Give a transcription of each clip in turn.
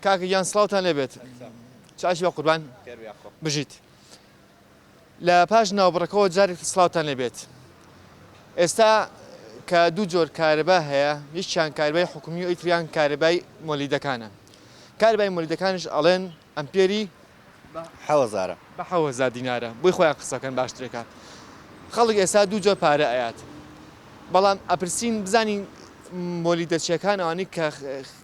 کاکە گیان سڵاوتان لێبێت چاشی بە قوربان بژیت لە پاش ناوبڕەکەەوە جارێک سڵاوتان لێبێت ئێستا کە دوو جۆر کارەبا هەیە هیچیان کاربای حکومی و ئیتریان کارەبای مۆلیدەکانە کاربای مۆلیدەکانش ئەڵێن ئەمپێری 1000 بە 1000 دینارە بۆی خۆیان قسەکەن باشترێکە خەڵک ئێستا دوو جۆر پارە ئەیات بەڵام ئەپرسین بزانین مۆلیدەچیەکان ئەوانەی کە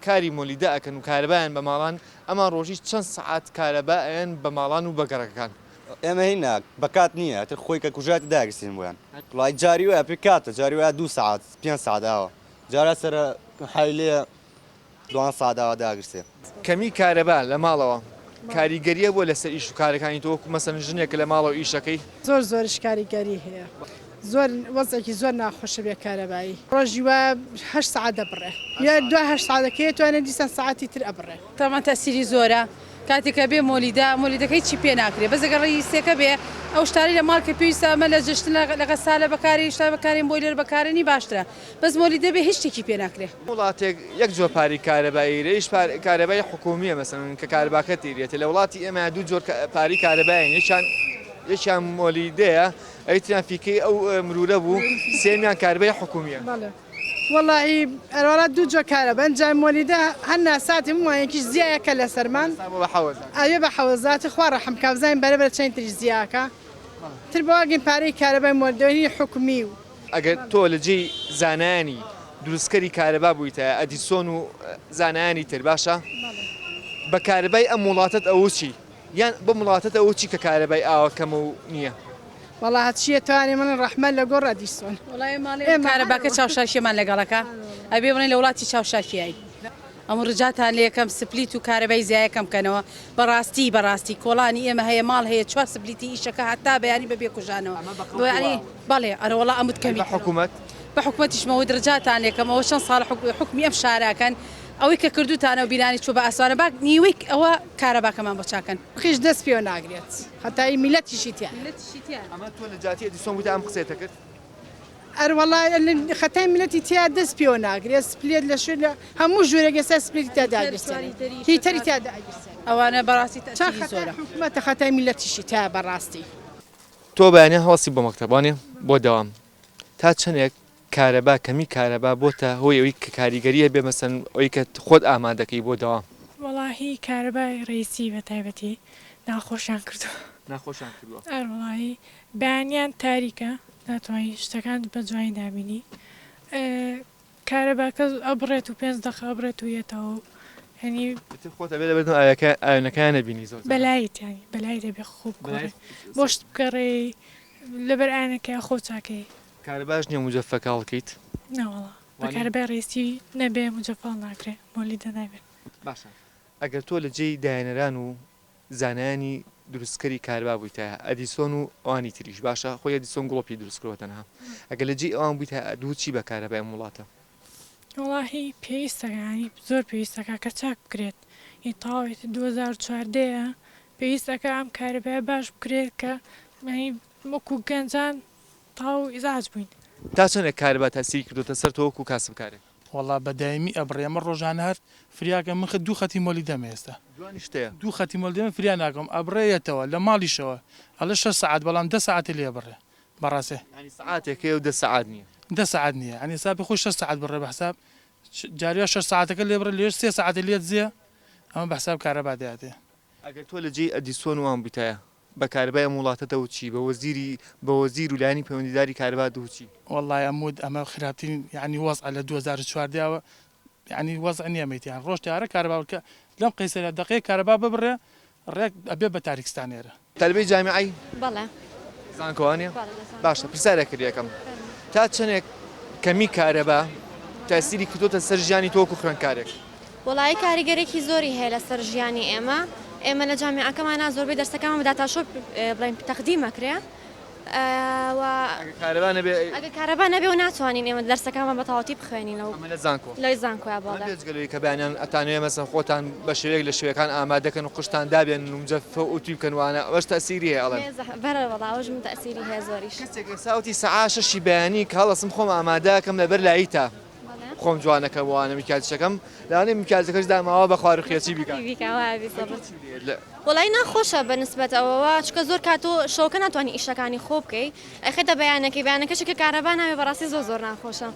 کاری مۆلیدە ئەکەن و کارەبایان بە ماڵان ئەمان ڕۆژی چەند سەعات کارەبا ئەیان بە ماڵان و بەگەڕەکەکان ئێمە هینا بەکات نییە ئەتر خۆی کە کوژاتی داگرسین بۆیان وڵای جاری وایە پێکاتە جاری وایە 2 ساعت 5 ساعتەوە جارە سەر حیلێ 2 ساعتەوە داگرسێ کەمی کارەبا لە ماڵەوە کاریگەریە بۆ لەسەر ئیش و کارەکانی تۆ وەکو مەسەن ژنێک لە ماڵەوە ئیشەکەی زۆرش کاریگەری هەیە زۆر وەزێکی زۆر ناخۆشە بێ کارەبایی ڕۆژی وە 8 ساعت دەبڕێ یا 2 ساعتەکەی توانێت دیسان ساعتی تر ئەبڕێ تامان تەسیری زۆرە کاتێکە بێ مۆلیدەکەی چی پێ ناکرێت بەزەگە ڕیسێکە بێ ئەو شتاری لە ماڵکە پێویستە ئەمە لە جشتن لە سالە بەکاری شتا بەکارین بۆیلەر بەکارنی باشترە بەس مۆلیدە بێ هیچ شتێکی پێ ناکرێت وڵاتێک یەک جۆر پاری کارەبایی هیچ کارەبای حکومیە مەسەن کە کارەباکە تیرێتە لە وڵاتی ئێمە دوو جۆر پاری کارەبایین یەکیان مۆلیدەیە ئەیتیان فیکەی ئەو مرورە بوو سێمیان کارەبای حکومیە وەڵی ئەرۆڵات دوو جۆ کارە بەنجام مۆلیدە هەننا ساتی وایەکی زیایەکە لە سەرمان ئەوێ بە حەوەزاتی خوا ڕەحم کە بزانین بەرەبەر چەند تریش زیاکە تر بۆگەین پارەی کارەبای مۆلیدەوەنی حکومی و ئەگەر تۆ لە جێی زانایانی دروستکەری کارەبا بوویتە ئەدیسۆن و زانایانی تر باشە بە کارەبای ئەم وڵاتت ئەوە چی یان بە وڵاتت ئەوە چی کە کارەبای ئاوە کەمە و نییە وڵا هەچیە توانێ من ڕەحمە لە گۆڕ ئەدیسۆن کارەباکە چاوشاشیمان لەگەڵەکە ئەبێ بڵێن لە وڵاتی چاوشاشیایی ئەم ڕجاتان لە یەکەم سپلیت و کارەبای زیایەکەم بکەنەوە بەڕاستی کۆڵانی ئێمە هەیە ماڵ هەیە 4 سپلیتی ئیشەکە هەتا بەیانی بەبێ کوژانەوە بۆیانی بەڵێ ئەرەوەڵا ئەمت کەمی حکوومەت بە حکوومەتیشمەوە درجاتان لێکەمەوە چەند ساڵ حکومی ئەم شاراکەن ئەوەی کە کردوتانە و بینانی چوو بە ئاسوانە باک نیوەی ئەوە کارەباکەمان بۆ چاکەن خیش دەست پێوە ناگرێت هەتایی میلەتیشی تیان ئەمە تۆ لە جاتی ئەدیسۆن بوویتە ئەم قسەیەتە کرد ئەروەڵای خەتای میلەتی تیا دەست پێوە ناگرێت سپلێت لە شوێن هەموو ژوورێک ئێستا سپلیتی تیاداگرسێن هی تەری تیاداگرسێن ئەوانە بەڕاستی زۆرە حکوومەتە خەتای میلەتیشی تا بەڕاستی تۆ بەیانێ هەڵسی بۆ مەکتەبانێ بۆ دەوام تا چەندێک کارەبا کەمی کارەبا بۆتە هۆی ئەوەی کە کاریگەریە بێ مەسەن ئەوەی کە خۆت ئامادەکەی بۆ دەوام وەڵاهی کارەبای ڕێیسی بە تایبەتی ناخۆشیان کردووە ناخۆشیان کردووە ئەروڵایی بەیانیان تاریکە ناتوانانی شتەکان بە جوانی دابینی کارەباکە ئەبڕێت و 5 دقیقە ئەبڕێت و یێتەوە هەنی خۆتە بێ لەبێت ئاوێنەکان نەبینی زۆر بەلایتیانی بەلای دەبێ خوب بۆشت بکەڕێ لەبەر ئاەکە خۆ چاکەی کارەباش نییە مجەفەکە هەڵکەیت ناوەڵا بەکارەبای ڕێستی نەبێ مجەفاڵ ناکرێت مۆلیدە نابێت باشە ئەگەر تۆ لە جێی داهێنەران و زانایانی دروستکەری کارەبا بوویتە ئەدیسۆن و ئەوانی تریش باشە خۆی ئەدیسۆن گڵۆپی دروستکردوە تەنها ئەگەر لە جێی ئەوان بوویتە دوو چی بە کارەبای ئەم وڵاتە وڵاهی پێویستەکانی زۆر پێویستەکە کە چاک بکرێت هی تاوێت 2014ەیە پێویستەکە ئەم کارەبای باش بکرێت کە وەکو گەنجان تاو ئیزاج بووین تا چەندێک کارەبا تاسیری کردوتە سەر تۆ وەکو کاسبکارێک وەڵا بەدایمی ئەبڕێمە ڕۆژانە هەر فریاکە من دوو خەتی مۆلی دەمە ئێستا دوو خەتی مۆلی دەمە فریا ناکەم ئەبڕێتەوە لە ماڵیشەوە ئەلە 6 ساعت بەڵام 10 ساعتی لێ بڕێ بەڕاستێ ساعتێکێ و 10 ساعت نییە 10 ساعت نییە ئەنی سابی خۆی 6 ساعت بڕێ بە حساب جاریە 6 ساعتەکە لێ بڕێ لێ 3 ساعت لێت زیە ئەمە بە حساب کارەبا دەیاتێ ئەگەر تۆ لە جێی ئەدیسۆن وان بوویتایە بە کارەبای ئەم وڵاتەتەوە چی بە وەزیر و لایانی پەیوەندیداری کارەبا دووچی وەڵای ئەمود ئەمە خراپترین یعنی وەزع لە 2014ەوە یعنی وەزع نیەمەیتیان ڕۆژ دیارە کارەباکە لەم قەیسەرە دقەیە کارەبا ببڕێ ڕێک ئەبێ بە تاریکستانێرە تەلبەی جامیعی بەڵێ زانکۆوانێ باشە پرسیارێک کردیەکەم تا چەندێک کەمی کارەبا تاسیری کردوتە سەر ژیانی تۆ وەکو خوێندکارێک وڵای کاریگەرێکی زۆری هەیە لەسەر ژیانی ئێمە لە جامیعەکەمانە زۆربەی دەرسەکانمان بە داتاشۆ بڵێن تەقدیمەکرێ ئەگە کارەبا نەبێ و ناتوانین ئێمە دەرسەکانمان بە تەواوەتی بخوێنین لەوی زانکۆیا بەڵێ بێجگەلەوەی کە بەیانیان ئەتانوێ مەسەن خۆتان بە شێوەیەک لە شوێکان ئامادەکەن و قشتان دابێن و مجەفە و ئوتوی بکەن وانە ئەوەش تەسیری هەیە ئەڵێن بەرە وەڵا ئەوەش من تەسیری هەیە زۆریش کەسێک ساوتی سەعات 6 بەیانی کە هەڵەسم خۆم ئامادەکەم لەبەر لاییتە خۆم جوانەکە بۆوانە میکاتشەکەم لەوانەیە میکاتەکەش داماوە بە خوارخێتی بیکات وڵی ناخۆشە بەنسبەت ئەوەوە چکە زۆر کات و شەوکە ناتوانانی ئیشەکانی خۆ بکەی ئەخێتە بەیانەکەی بەیانەکەشێکە کارەبا ناوێ بەڕاستی زۆر ناخۆشە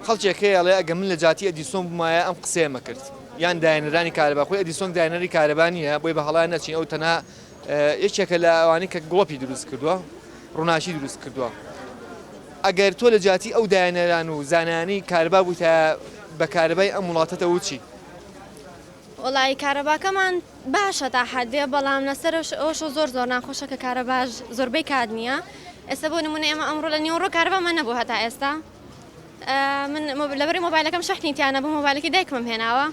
خەڵکێکەیە ئەڵێ ئەگە من لە جاتی ئەدیسۆن بمایە ئەم قسەیەمە کرد یان داینەرانی کارەبا خۆی ئەدیسۆن داینەری کارەبانیە بۆی بە هەڵای نەچین ئەو تەنها یەکێکە لە ئەوانی کە گڵۆپی دروست کردووە ڕووناشی دروست کردووە ئەگەر تۆ لە جاتی ئەو داینەران و زانانی کارەبا بوویتە بە کارەبای ئەم وڵاتەتەوە چی؟ وڵی کارەباکەمان باشە تا حدێ بەڵام لەسەر ئەوش زۆر ناخۆشە کە کارەباش زۆربەی کات نییە ئێستا بۆ نمونە ئێمە ئەمڕۆ لە نیوەڕۆ کارەبامان نەبوو هەتا ئێستا من لەبەری مۆبایلەکەم شەحنیتیانە بە مۆبایلەکەی دایکمم هێناوە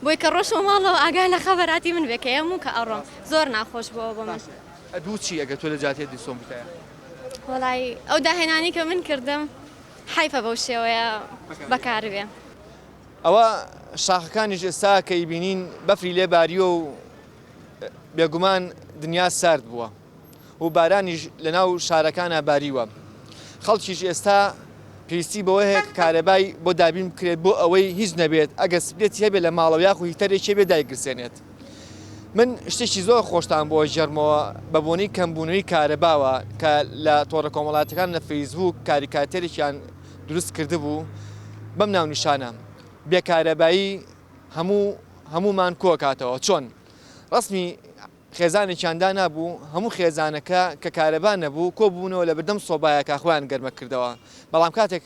بۆی کە ڕۆژ و ماڵەوە ئاگای لە خەبەراتی من بێکە ئەم کە ئەڕۆم زۆر ناخۆش بووە بۆ من ئەدوو چی ئەگە تۆ لە جاتی ئەدیسۆن بتایە وڵی ئەو داهێنانی کە من کردم حیفە بەو شێوەیە بەکاربێ ئەوە شاخەکانیش ئێستا کەی بینین بەفری لێ باریۆ و بێگومان دنیا سارد بووە و بارانیش لە ناو شارەکانە باریوە خەڵکیش ئێستا پێویستی بەوە هەیە کارەبای بۆ دابین بکرێت بۆ ئەوەی هیچ نەبێت ئەگە سپلێتی هەبێت لە ماڵەوە یاخو هیتەرێکی بێ دایگرسێنێت من شتێکی زۆر خۆشتان بۆ ژەرمەوە بە بۆنەی کەمبوونەوەی کارەباوە کە لە تۆڕە کۆمەڵاتەکان لە فەیسبوک کاریکاتێرێکیان دروست کردبوو بەم ناونیشانە بێکارەبایی هەمومان کۆکاتەوە چۆن ڕسمی خێزانێکیاندا نبوو هەموو خێزانەکە کە کارەبا نەبوو کۆبوونەوە لە بەردەم سۆبایەکە خۆیان گەرمە کردەوە بەڵام کاتێک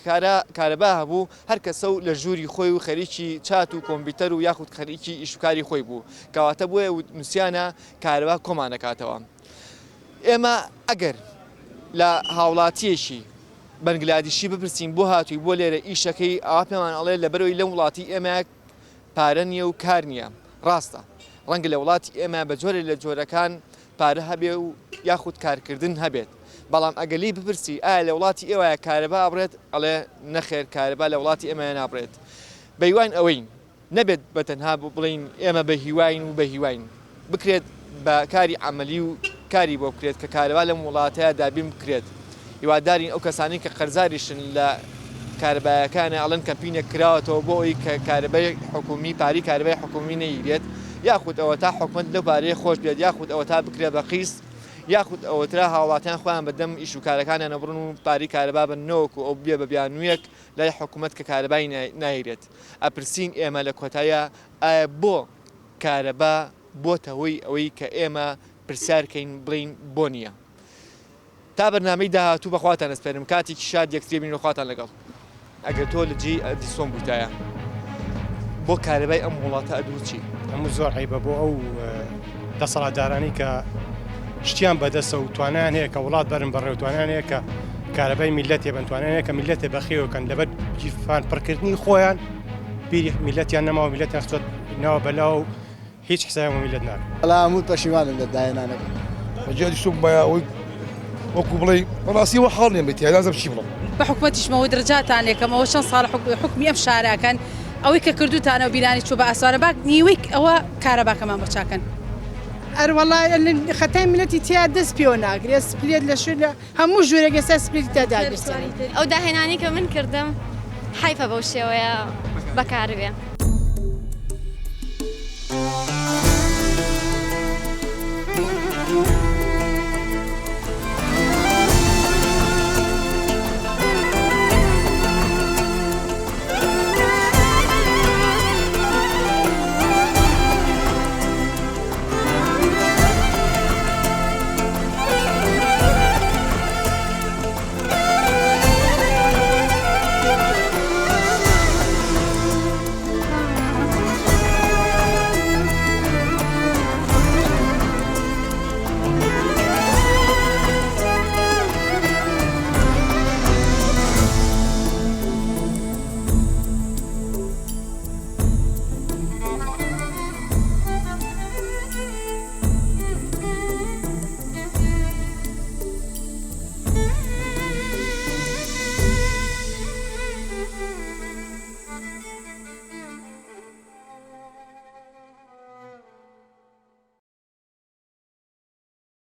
کارەبا هەبوو هەر کەسە و لە ژووری خۆی و خەریکی چات و کۆمپیوتەر و یاخود خەریکی ئیشوکاری خۆی بوو کەواتە بۆیە نووسیانە کارەبا کۆمانەکاتەوە ئێمە ئەگەر لە هاوڵاتیەکی بەنگلادیشی بپرسین بۆ هاتووی بۆ لێرە ئیشەکەی ئاوا پێمان ئەڵێ لەبەرەوەی لەم وڵاتی ئێمە پارە نییە و کار نییە ڕاستە ڕەنگە لە وڵاتی ئێمە بە جۆرە لە جۆرەکان پارە هەبێ و یاخود کارکردن هەبێت بەڵام ئەگەلی بپرسی ئایا لە وڵاتی ئێوەیە کارەبا ئابرێت ئەڵێ نەخێر کارەبا لە وڵاتی ئێمە نابرێت بە هیوان ئەوەی نەبێت بەتەنها بڵین ئێمە بە هیواین و بە هیواین بکرێت بە کاری عملی و کاری بۆ بکرێت کە کارەبا لەم وڵاتەیە دابین بکرێت هیوادارین ئەو کەسانی کە قەرزاریشن لە کارەبایەکانە ئەڵەن کەمپینە کراوەتەوە بۆ ئەوی کە کارەبای حکومی پاری کارەبای حکومی نەیرێت یاخود ئەوە تا حکومت لەو بارەیە خۆش بێت یاخود ئەوە تا بکرێت بە قیس یاخود ئەوەترا هاوڵاتیان خۆیان بەدەم ئیش و کارەکانیان نەبڕن و پاری کارەبا بنەوەکو ئەو بێ بە بیانوویەک لای حکومت کە کارەبای نایرێت ئەپرسین ئێمە لە کۆتایە ئایا بۆ کارەبا بۆتەوەی ئەوەی کە ئێمە پرسیارکەین بڵین بۆ نییە تا بەرنامەی داهاتوو بەخواتان ئەسپێرم کاتێکی شاد یەکترێ بین وخواتان لەگەڵ ئەگەر تۆ لە جێی ئەدیسۆن بووتایە بۆ کارەبای ئەم وڵاتە ئەدوو چی هەموو زۆر عیبە بۆ ئەو دەسەڵاتدارانی کە شتیان بەدەستە و توانیان هەیە کە وڵات بەرن بەڕێ و توانیان هەیە کە کارەبای میلەتێ بن توانیان هەیە کە میلەتێ بەخێوەکەن لەبەر جیفان پڕکردنی خۆیان بیری میلەتیان نەماوە میلەتیان خستۆت ناوە بەلاو و هیچ حسابی میلەت ناکەن بەڵام هەموو پەشیمانم لە داهێنانەکە بەجێ سوم بە ئەوەی وەکو بڵێ بەڕاستی وە حاڵ نیە بێتی هەلازم چی بڵم بە حکومەتیشمەوە درجاتان لێکەمەوە چەند ساڵ حکمی ئەم شارەکەن ئەوەی کە کردوتانە و بیرانی چوو بە ئاسوارە باک نیوەی ئەوە کارەباکەمان بەچاکەن ئەروەڵای خەتای ملەتی تیا دەست پێوە ناگرێت سپلێت لە شوێ لە هەموو ژوورێک ئێستا سپلیتی تاداگرێت ئەو داهێنانی کە من کردم حیفە بەو شێوەیە بەکاربێ